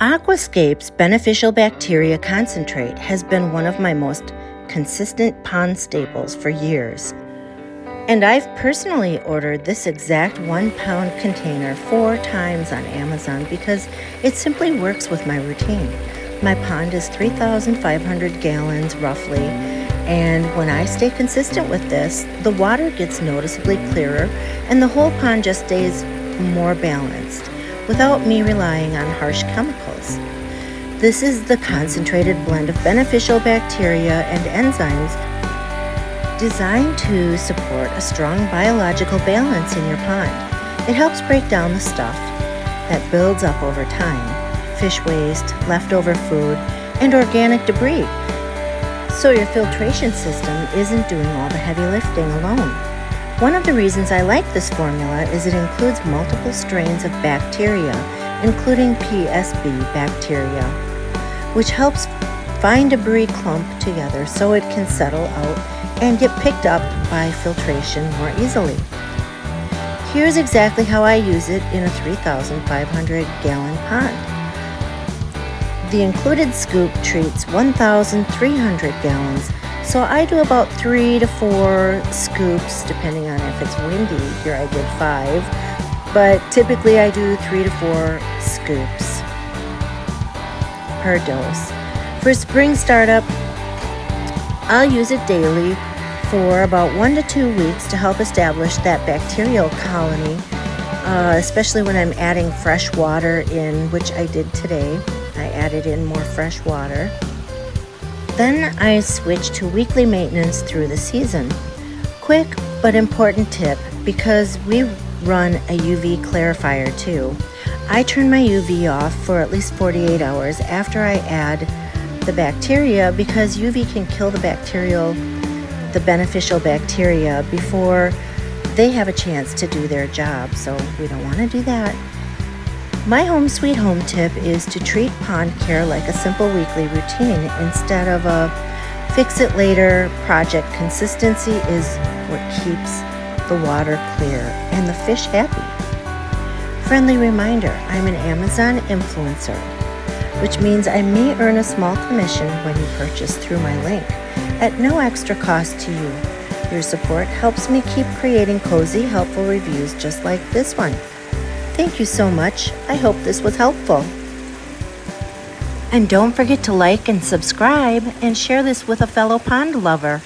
Aquascape's beneficial bacteria concentrate has been one of my most consistent pond staples for years. And I've personally ordered this exact 1 pound container 4 times on Amazon because it simply works with my routine. My pond is 3,500 gallons roughly, and when I stay consistent with this, the water gets noticeably clearer and the whole pond just stays more balanced without me relying on harsh chemicals. This is the concentrated blend of beneficial bacteria and enzymes designed to support a strong biological balance in your pond. It helps break down the stuff that builds up over time, fish waste, leftover food, and organic debris, so your filtration system isn't doing all the heavy lifting alone. One of the reasons I like this formula is it includes multiple strains of bacteria, including PSB bacteria, which helps find debris clump together so it can settle out and get picked up by filtration more easily. Here's exactly how I use it in a 3,500 gallon pond. The included scoop treats 1,300 gallons, so I do about 3 to 4 scoops depending on if it's windy. Here I did 5, but typically I do 3 to 4 scoops per dose. For spring startup, I'll use it daily for about 1 to 2 weeks to help establish that bacterial colony, especially when I'm adding fresh water in, which I did today. I added in more fresh water. Then I switch to weekly maintenance through the season. Quick but important tip, because we run a UV clarifier too. I turn my UV off for at least 48 hours after I add the bacteria because UV can kill the beneficial bacteria before they have a chance to do their job, so we don't want to do that. My home sweet home tip is to treat pond care like a simple weekly routine instead of a fix-it-later project. Consistency is what keeps the water clear and the fish happy. Friendly reminder, I'm an Amazon influencer, which means I may earn a small commission when you purchase through my link at no extra cost to you. Your support helps me keep creating cozy, helpful reviews just like this one. Thank you so much. I hope this was helpful. And don't forget to like and subscribe and share this with a fellow pond lover.